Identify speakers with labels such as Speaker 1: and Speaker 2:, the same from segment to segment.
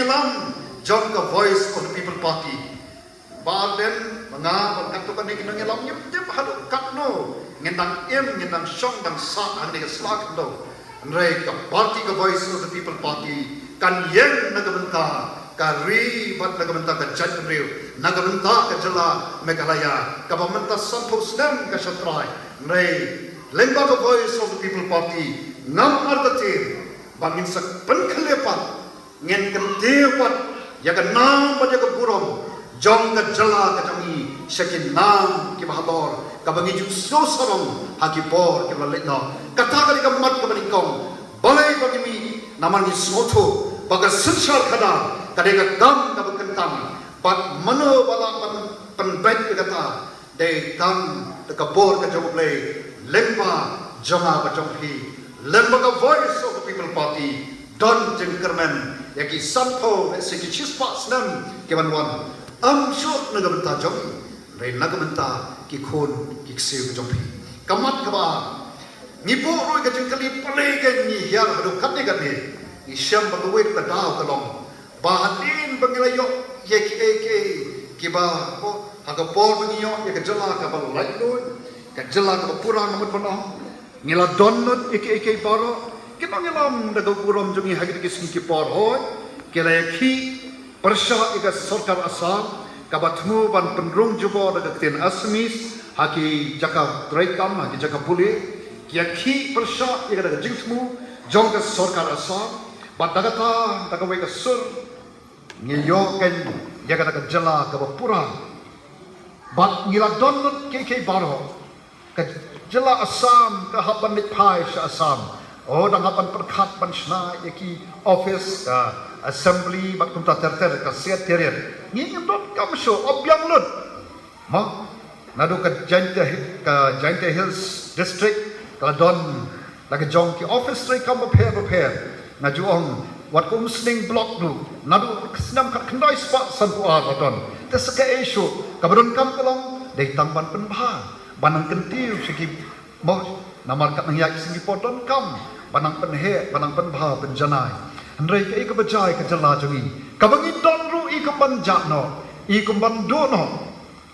Speaker 1: Kabangilam, John ka voice of the people party. Baden, mga pagkatukan ni kinangilam, yung haluk katno, ngendang ngendang syong, dang sa, ang nega slag no. Nray ka party ka voice of the people party, kan yang nagabenta, ka ribat nagabenta ka Jadriw, nagabenta ka Jala Meghalaya, ka pamenta Santos nem ka Shatray. Nray, lembag ka voice of the people party, ngam ardatir, bangin sa penkelepat, ngen kentepat, yaga nam pada yaga burom, jong ka Jala ka Jami, syakin nam ki bahador, ka bangi juk sosarong hakipor ki lalekno, katakan ka mat ka banikong, balai bagi mi naman ni soto, baga sensar kada, kadega gam ka bekentang, pat mano bala penbet kata, de tam de kabor ka joblay, lemba jonga ka jonghi, lemba ka voice of the people party, don jengkermen, yaki santo seki chispa senam kebanwan, syuk nagabenta jong, ray nagabenta ki khon ki kseu jonghi, kamat kaba, nipo roi ka jengkali palai ka ni hiar hadu katne katne, isyam bagawet ka daw kalong, bahatin bangilayo yaki eke kiba ko hagapor bangiyo yaki jala ka balai loy, ka jala ka purang namut panah, ngila donut eke baro, kita ngilam nagagurom jungi hagit kisni ki por hoy, kila yaki persya ika sarkar asam, kabatmu ban penrung jubo nagaktin asmis, haki jaka traikam, haki jaka pulih, yaki persya ika naga jingtmu, jong ka sarkar asam, bat dagata dagawai ka sur, ngiyoken yaka naga jala ka bapurang, bat ngila donut keke baro, ka jala asam ka haban nitpai sa asam, oh dang haban perkat ban shna yaki office assembly bat kumta terter ka set terir, ngiyem dot kam show obyang lut, ma nadu ka Jainte Hills district ka don lagi jong ki office tray kam prepare na juong wat kum sning block nu nadu senam kat kendai spa san puar don tes ka issue ka badon kam kalong dei tamban penbha banang kentiu segi mo namar kat nang yak singi podon kam banang penhe banang penbha penjanai andrei ka bajai ka jala jungi ka bangi don ru ka banjano ka bandono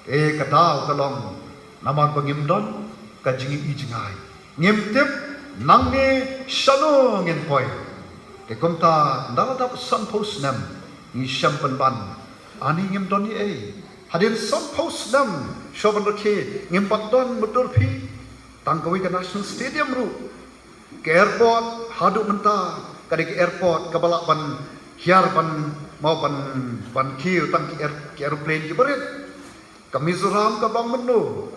Speaker 1: ka daw kalong namar bangim don ka jingi ijingai ngimtip nang ni shano ngin poi ke kumta daladap sanpos nem ni syampan ban ani ngim don ni hadin sanpos nem shoban rake ngimpat don mudur pi tangkawi ke national stadium ru ke airport hadu menta kadi ke airport kabalak ban hiar ban mau ban kiu tang ki aeroplane ki berit ke Mizoram ke bang menu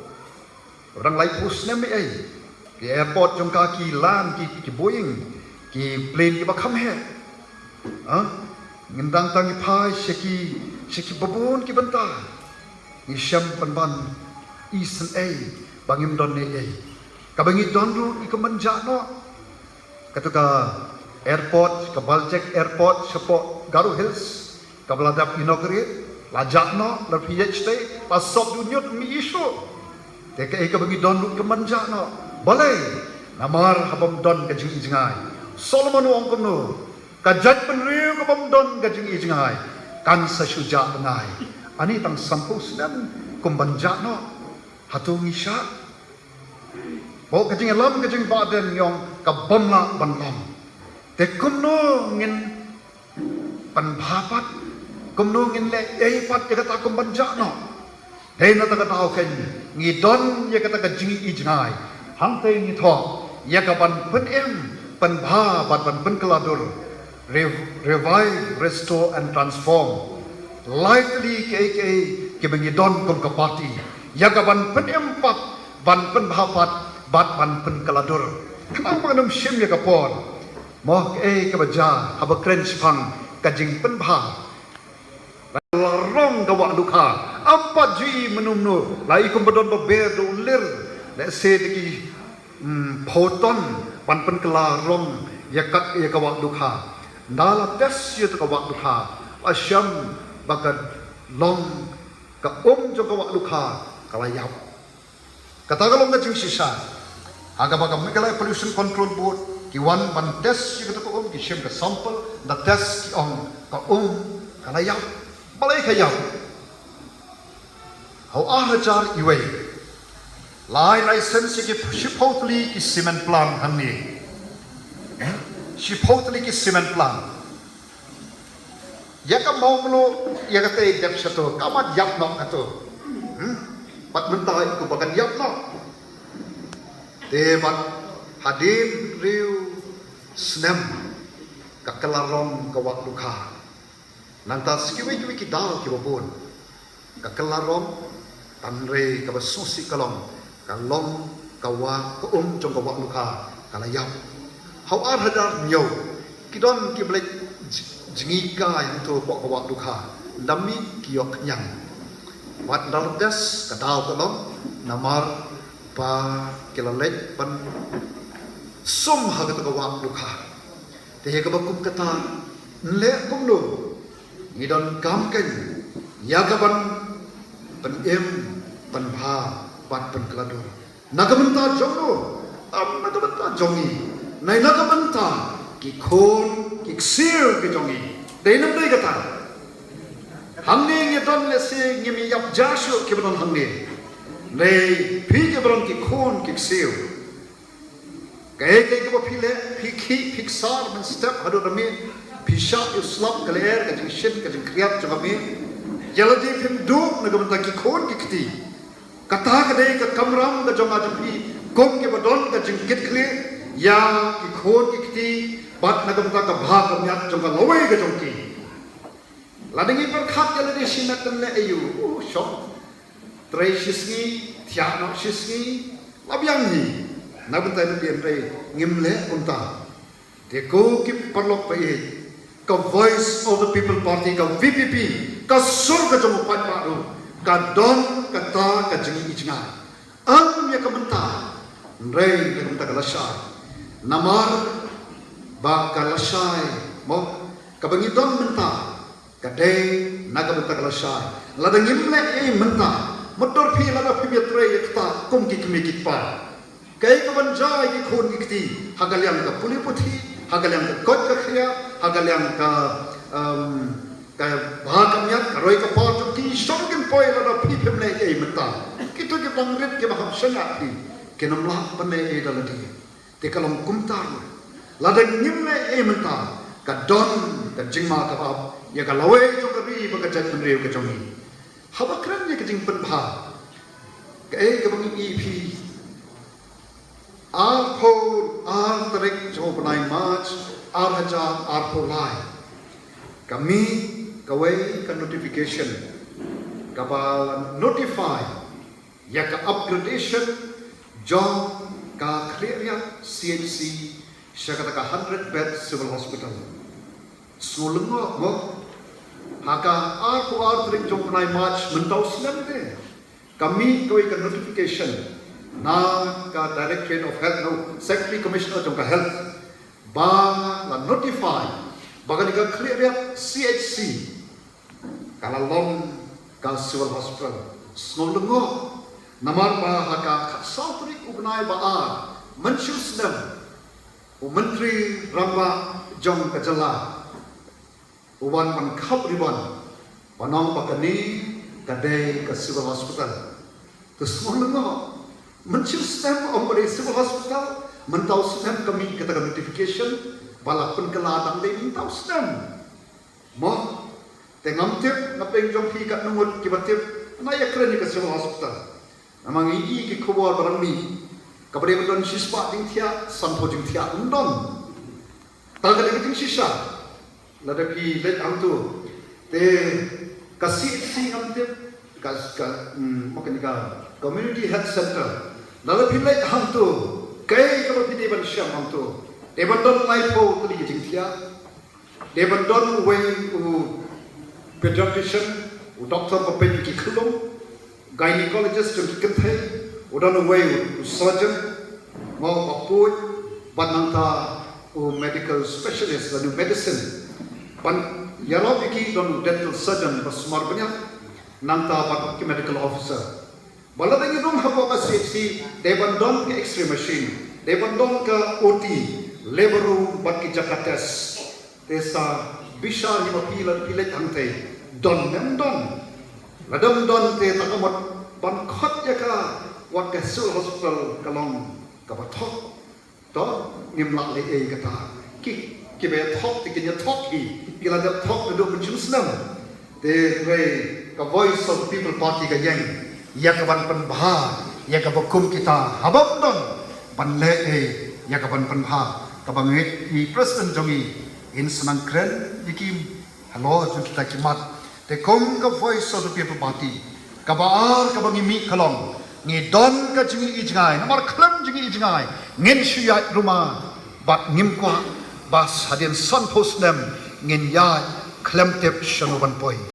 Speaker 1: orang lai pus nem ke airport jong kaki lan ki Boeing ki plane ki bakam he ngendang tangi pai sheki babun ki benta ni syam pan isen bangim don ne kabangi don ru ki kemenjano katuka airport ke Baljek airport support Garo Hills ke beladap inaugurate lajakno la PhD pasok dunyut mi isu teka kabangi don ru kemenjano balai namar habam don ka jingi jingai Solomon wong kono kajat penriu ka bam don ka jingi jingai kan sa syuja bengai ani tang sampus dan kumbanjano hatung isya bo ka jingi lam ka jingi baden yong ka bamla banlam te kumno ngin panbapat kumno ngin le pat ka ta kumbanjano dei na ta ka tao ken ngi don ye ka ta ka jingi jingai hang te ni tho ya ka ban pen penbha ban pen keladur revive restore and transform likely ke bengi don kum ka party ya ka ban pen pat ban penbha pat bat ban pen keladur kenang manum sim ya ka por mo ke baja haba krench phang ka jing penbha larong ka wa duka ampat ji menumnu lai kum bodon beber do lir let's say ki photon ban pen kelarong yakat ya kawak dukha dala tes ya kawak dukha asyam bagat long ka jo kawak dukha kalayap kata kalong ka jing sisa aga baga Meghalaya Pollution Control Board ki wan ban test yu ko ki shem ka sample da test ki ong ka kana yap balai ka yap how hajar iwe lai license ki shipotli ki cement plant hanni shipotli ki cement plant ya ka momlo ya ka te dep sato kamat yap no ato pat mentai ko bagan yap no te bat hadir riu snem ka kelarong ka wak luka nanta skiwi ki dal ki babon ka kelarong tanre ka basusi kalong kalong ka wa ka jong ka wak luka kala yap how ar hadar nyo kidon ki blek jingika yang tu ka wak luka dami ki yok nyang wat dardes ka dal kalong namar pa kilalek pan sum hagat ka wak luka te ka bakum kata le kum lo ngidon kam ken ya ka ban pen pen bha pat pen kelado nagamenta jongno nagamenta jongi nai nagamenta ki khon ki sir ki jongi dei nam dei kata hamne ngidon le se ngimi yap jashu ki ban hamne nei phi ke bron ki khon ki sir ke ko phile phiki phiksar man step hadu rami phisha islam kler ka jing shin ka jing kriat jami jaladi phim du nagamenta ki khon ki kti kata ka dei ka kamram ka jonga jpi kom ke badon ka jing kit kle ya ki khon ki kti bat nagamenta ka bha ka myat jonga lawai ka jongki ladingi per khat jaladi sinatan le ayu shok Traishisni, Tiano Shisni, Labiangi, Nabutai Bienre, Nimle Unta. They go keep Parlok Paye, Ka Voice of the People Party, Ka VPP, Ka Surga Jomopat Paru, Ka Don, Ka Ta, Ka Jini Ijna. Yakamanta, Ray, Yakamta Kalashai, Namar, Ba Kalashai, Mo, Kabangidon Menta, Kade, Nagamata Kalashai, Ladangimle Menta. Motor phi lana phi metre ekta kum ki kmi ki pa kai ka banjai ki khon ki ti hagalyang ka puli puthi hagalyang ka kot ka khria hagalyang ka bhagamya karoi ka pa tu ki shongin poi lana phi phimle ei mata ki tu ki bangret ke baham shana phi ke namla panne e dalati te kalong kumtar ladang nimle ei mata ka don ka jingma ka ba ya ka lawe jo ka ri ba ka chat menreu ka jongi Habakran ni kajing penbha, kaya kabang EP, arpo tarik jo penai March, hajar arpo lai, kami kawai ka notification, kabal notify, ya ka upgradation, job ka clear CHC, siya kata ka 100 bed civil hospital, sulungo mo. Haka aku tarik jom penai March mentau silam de. Kami koi ka notification na ka Directorate of Health no Secretary Commissioner jom ka Health ba la notify baga ka clear ya CHC kala long ka civil hospital snolungo namar ba haka Southrik ugnai ba mensyur silam u menteri ramba jom ka jala Uban man khap riban, panong pakani kadai ke civil hospital. Tu semua lengo, mencium stem orang civil hospital, mentau stem kami kata notification, balapun keladang deh mentau stem. Mo, tengam tip, ngapeng jom kat numut kibatip, naya keren ke civil hospital. Namang ini ki kubur barang ni, kepada bedon siswa tingtia, sampo tingtia undon. Tak ada keting sisa. Ladapi let amtu te kasih si amtu makan ka community health center ladapi let amtu kai kalau pidi ban syam amtu deban don lai po tuli jingtia deban don way u pediatrician u doctor papen ki khulum gynecologist jong kenthai u don way u surgeon mau apoi bananta u medical specialist lalu medicine Pan yalo biki don dental surgeon basmar banyak nanta pak medical officer. Bala dengi dong habo ka CHC deban don ke X-ray machine, deban don ke OT, leberu bagi Jakates desa bisa lima pilet hangte don ladam don te takamot ban khot yaka wat ke sul hospital kalong kabathok to ngimla le e kata ki be thok ti kinya thok kila da thok do menjusnam te re ka voice of the people party ka yang yakaban panbha yakabakum kita habam don ban le e yakaban panbha kabangit I president jongi in sanangkren yikim hello ju kita kimat te kong ka voice of the people party kabar kabangi mi kalong ngi don ka jingi ijngai namar klam jingi ijngai ngin shuya ruma bat ngim kwa bas hadin son postnem ngin ya klam tep shanuban poi